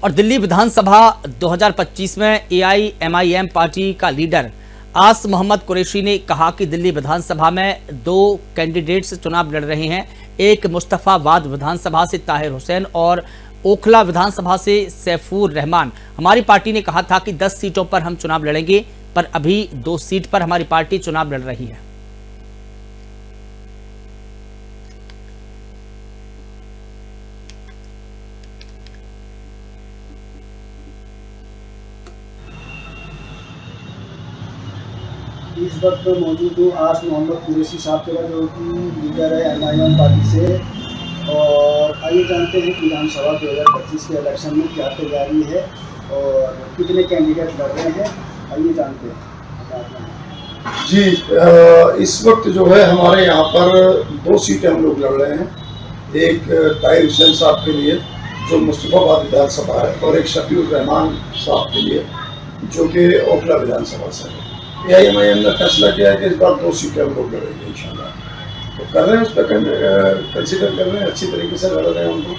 और दिल्ली विधानसभा 2025 में AIMIM party का लीडर आस मोहम्मद कुरैशी ने कहा कि दिल्ली विधानसभा में 2 कैंडिडेट्स चुनाव लड़ रहे हैं। एक मुस्तफाबाद विधानसभा से ताहिर हुसैन और ओखला विधानसभा से सैफुर रहमान। हमारी पार्टी ने कहा था कि 10 सीटों पर हम चुनाव लड़ेंगे, पर अभी 2 सीट पर हमारी पार्टी चुनाव लड़ रही है। इस वक्त मौजूद हूँ आस मोहम्मद कुरैशी साहब का, जो कि लीडर है MIM पार्टी से। और आइए जानते हैं कि विधानसभा 2025 के इलेक्शन में क्या तैयारी है और कितने कैंडिडेट लड़ रहे हैं। आइए जानते हैं जी। इस वक्त जो है हमारे यहाँ पर 2 सीटें हम लोग लड़ रहे हैं। एक ताहिर हुसैन साहब के लिए जो मुस्तफाबाद विधानसभा है, और एक शफीउर रहमान साहब के लिए जो कि ओखला विधानसभा से है। AIMIM ने फैसला किया है कि इस बार 2 सीटें हम लोग लड़ेंगे इंशाल्लाह। तो कर रहे हैं, उस पर कंसिडर कर रहे हैं, अच्छी तरीके से लड़ रहे हैं। उनको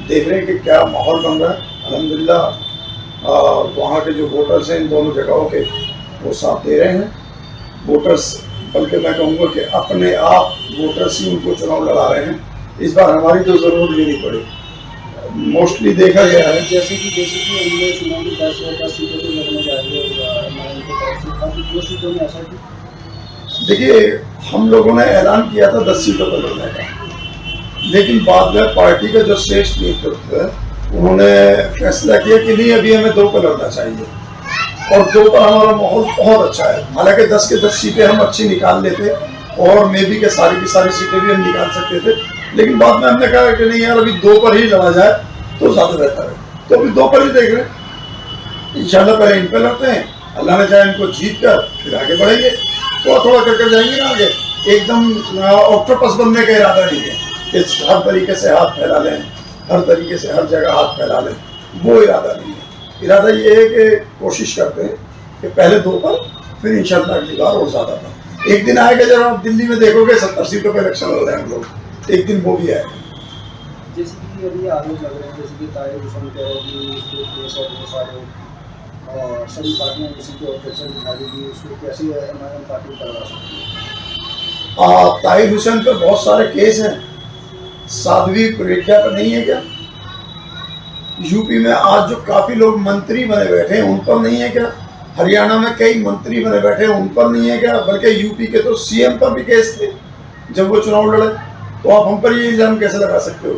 देख रहे हैं कि क्या माहौल बन रहा है। अल्हम्दुलिल्लाह वहाँ के जो वोटर्स हैं इन दोनों जगहों के, वो साथ दे रहे हैं। वोटर्स, बल्कि मैं कहूँगा कि अपने आप वोटर्स ही उनको चुनाव लड़ा रहे हैं। इस बार हमारी तो ज़रूरत भी नहीं पड़ी। मोस्टली देखा गया है जैसे कि हमने चुनाव की 10 सीटों पर लड़ने जा रही है, 2 सीटों में ऐसा कि देखिए, हम लोगों ने ऐलान किया था 10 सीटों पर लड़ने का, लेकिन बाद में पार्टी का जो श्रेष्ठ नेतृत्व है उन्होंने फैसला किया कि नहीं, अभी हमें 2 पर लड़ना चाहिए। और 2 पर हमारा माहौल बहुत अच्छा है। हालांकि 10 के 10 सीटें हम अच्छी निकाल लेते और मे बी के सारी की सारी सीटें भी हम निकाल सकते थे, लेकिन बाद में हमने कहा कि नहीं यार, अभी 2 पर ही लड़ा जाए तो ज़्यादा बेहतर है। तो अभी 2 पर ही देख रहे हैं। इंशाल्लाह पहले इन पर लड़ते हैं, अल्लाह ने चाहे इनको जीत कर फिर आगे बढ़ेंगे। थोड़ा कर जाएंगे ना आगे। एकदम ऑक्टोपस बनने का इरादा नहीं है कि हर तरीके से हाथ फैला लें, हर तरीके से हर जगह हाथ फैला लें, वो इरादा नहीं है। इरादा ये है कि कोशिश करते हैं कि पहले 2 पर, फिर इंशाल्लाह अगली बार और ज़्यादा पर। एक दिन आएगा जब आप दिल्ली में देखोगे 70 सीटों पर इलेक्शन लड़ रहे हैं हम लोग, एक दिन वो भी आएगा। जैसे कि अभी आरोप लग रहे हैं, जैसे कि ताहिर हुसैन कह रहे हैं कि इसको केस और वो सारे और सभी पार्टियां इसी के ऑपरेशन दिखा देगी, उसको कैसे MIM पार्टी करवा सकती है। ताहिर हुसैन पर बहुत सारे केस हैं। साध्वी प्रज्ञा पर नहीं है क्या? यूपी में आज जो काफ़ी लोग मंत्री बने बैठे हैं उन पर नहीं है क्या? हरियाणा में कई मंत्री बने बैठे हैं उन पर नहीं है क्या? बल्कि यूपी के तो CM पर भी केस थे जब वो चुनाव लड़े। तो आप हम पर ये इल्ज़ाम कैसे लगा सकते हो?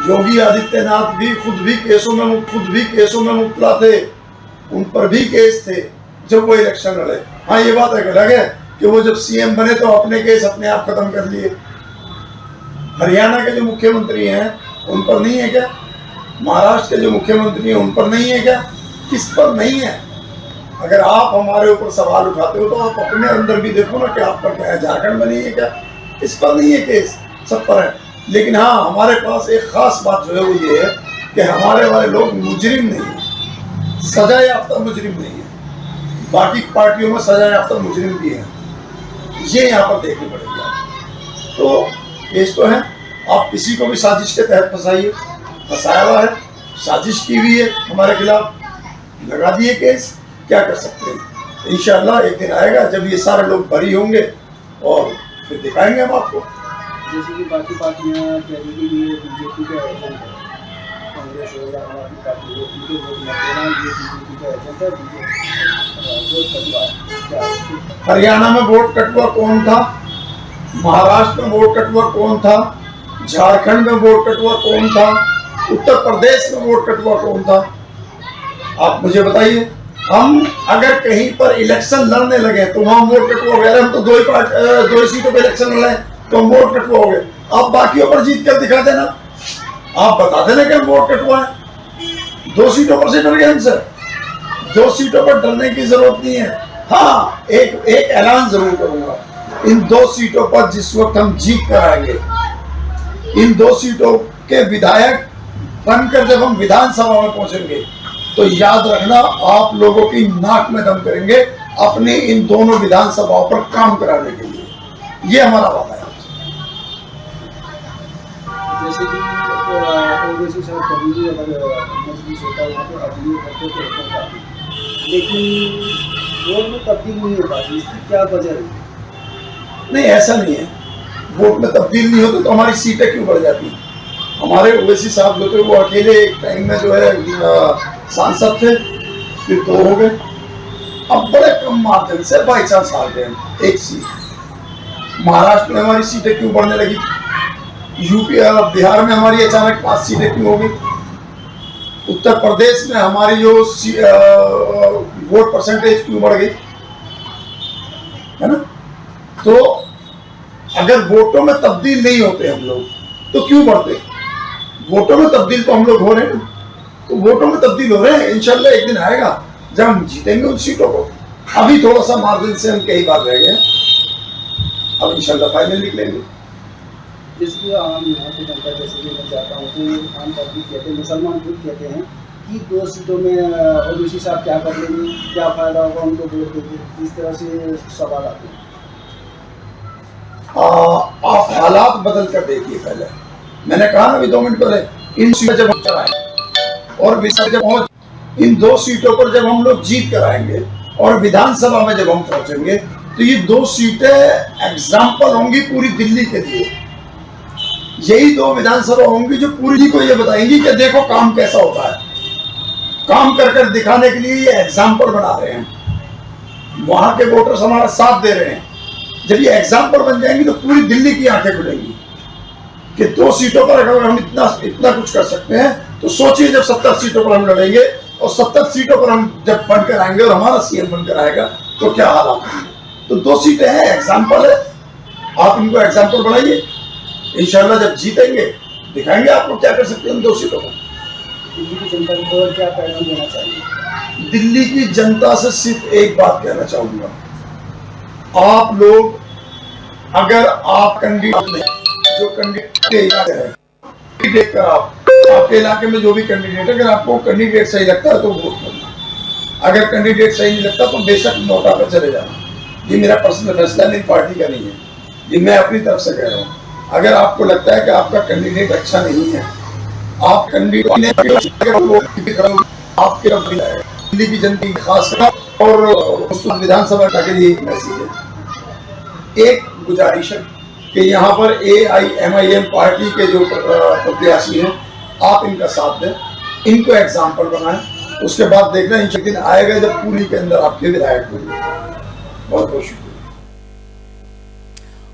योगी आदित्यनाथ भी खुद भी केसों में मुब्तला थे, उन पर भी केस थे जब वो इलेक्शन लड़े। हाँ, ये बात अलग है कि वो जब CM बने तो अपने केस अपने आप खत्म कर लिए। हरियाणा के जो मुख्यमंत्री हैं उन पर नहीं है क्या? महाराष्ट्र के जो मुख्यमंत्री हैं उन पर नहीं है क्या? किस पर नहीं है? अगर आप हमारे ऊपर सवाल उठाते हो तो आप अपने अंदर भी देखो ना कि आप पर क्या है। झारखंड में नहीं है क्या? इस पर नहीं है केस, सब पर है। लेकिन हाँ, हमारे पास एक खास बात जो है वो ये है कि हमारे वाले लोग मुजरिम नहीं है, सजा याफ्ता मुजरिम नहीं है। बाकी पार्टियों में सजा याफ्ता मुजरिम भी है, ये यहाँ पर देखने पड़ेगी आपको। तो केस तो है, आप किसी को भी साजिश के तहत फंसाइए, फंसाया हुआ है, साजिश की हुई है हमारे खिलाफ, लगा दिए केस, क्या कर सकते हैं। इंशाल्लाह एक दिन आएगा जब ये सारे लोग बरी होंगे और फिर दिखाएंगे हम आपको। जैसे कि बाकी पार्टियां कह रही कि ये BJP का एजेंट है, कांग्रेस हो या आम आदमी पार्टी हो, उनके वोट मत देना, ये BJP का एजेंट है, वोट कटवा। हरियाणा में वोट कटवा कौन था? महाराष्ट्र में वोट कटवा कौन था? झारखंड में वोट कटवा कौन था? उत्तर प्रदेश में वोट कटवा कौन था? आप मुझे बताइए। हम अगर कहीं पर इलेक्शन लड़ने लगे तो वहां वोट कटवा हो गया। हम तो 2 सीटों पर इलेक्शन लड़े तो हम वोट कटवा हो गए। आप बाकियों पर जीत कर दिखा देना, आप बता देना कि हम वोट कटवाए। 2 सीटों पर से डर गए हमसे। 2 सीटों पर डरने की जरूरत नहीं है। हाँ, एक ऐलान जरूर करूंगा, इन 2 सीटों पर जिस वक्त हम जीत कर आएंगे, इन 2 सीटों के विधायक बनकर जब हम विधानसभा में पहुंचेंगे तो याद रखना, आप लोगों की नाक में दम करेंगे अपनी इन दोनों विधानसभाओं पर काम कराने के लिए। ये हमारा वादा है। जैसे कि कुरैशी साहब कभी भी अगर मजलिस होता है वहाँ पे अपील करते तो होता पाती, लेकिन वोट में तब्दील नहीं हो पाती, इसकी क्या वजह है? नहीं, ऐसा नहीं है। वोट में तब्दील नहीं होते तो हमारी सीटें क्यों बढ़ जाती? हमारे ओवैसी साहब जो थे वो अकेले एक टाइम में जो है सांसद थे, फिर 2 हो गए, अब बड़े कम मार्जिन से बाई चांस हार गए एक सीट। महाराष्ट्र में हमारी सीटें क्यों बढ़ने लगी? यूपी बिहार में हमारी अचानक 5 सीटें क्यों हो गई? उत्तर प्रदेश में हमारी जो वोट परसेंटेज क्यों बढ़ गई, है ना? तो अगर वोटों में तब्दील नहीं होते हम लोग तो क्यों बढ़ते? वोटों में तब्दील तो हम लोग हो रहे हैं, तो वोटों में तब्दील हो रहे हैं। इंशाल्लाह एक दिन आएगा जब हम जीतेंगे उन सीटों को। अभी थोड़ा सा मार्जिन से हम कई बार रह गए, अब इंशाल्लाह फाइनल निकलेंगे। जिसकी आम यहाँ की जनता, जैसे कि मैं चाहता हूँ कि आम पब्लिक कहते हैं, मुसलमान खुद कहते हैं कि 2 सीटों में ओवैसी साहब क्या कर लेंगे, क्या फ़ायदा होगा उनको वोट देंगे, इस तरह से सवाल आते हैं। आप हालात बदल कर देखिए। पहले मैंने कहा ना अभी 2 मिनट पहले, इन सीटों जब हम चलाएं और जब इन 2 सीटों पर जब हम लोग जीत कर आएंगे और विधानसभा में जब हम पहुंचेंगे तो ये 2 सीटें एग्जाम्पल होंगी पूरी दिल्ली के लिए। यही 2 विधानसभा होंगी जो पूरी को ये बताएंगी कि देखो काम कैसा होता है। काम कर दिखाने के लिए ये एग्जाम्पल बना रहे हैं, वहां के वोटर्स हमारा साथ दे रहे हैं। जब ये एग्जाम्पल बन जाएंगी तो पूरी दिल्ली की आंखें खुलेंगी कि 2 सीटों पर अगर हम इतना कुछ कर सकते हैं तो सोचिए जब 70 सीटों पर हम लड़ेंगे और 70 सीटों पर हम जब बनकर आएंगे और हमारा सीएम बनकर आएगा तो क्या हालात होंगे। तो 2 सीटें हैं, एग्जाम्पल है, आप इनको एग्जाम्पल बनाइए। इंशाल्लाह जब जीतेंगे दिखाएंगे आपको क्या कर सकते हैं उन 2 सीटों पर। दिल्ली की जनता को क्या पैगाम देना चाहिए? दिल्ली की जनता से सिर्फ एक बात कहना चाहूंगा, आप लोग अगर आप कैंडिडेट जो कैंडिडेट है देखकर आपके इलाके में जो भी कैंडिडेट है, अगर आपको कैंडिडेट सही लगता है तो वोट करना। अगर कैंडिडेट सही नहीं लगता तो बेशक नोटा पर चले जाना। ये मेरा पर्सनल फैसला, मेरी पार्टी का नहीं है, ये मैं अपनी तरफ से कह रहा हूँ। अगर आपको लगता है कि आपका कैंडिडेट अच्छा नहीं है, आप कैंडिडेट आपके दिल्ली की जनता खासकर और विधानसभा के लिए एक मैसेज है, एक गुजारिश है कि यहाँ पर AIMIM पार्टी के जो प्रत्याशी हैं आप इनका साथ दें, इनको एग्जाम्पल बनाएं। उसके बाद देखना इन दिन आएगा जब पूरी के अंदर आपके विधायक होंगे। बहुत बहुत शुक्रिया।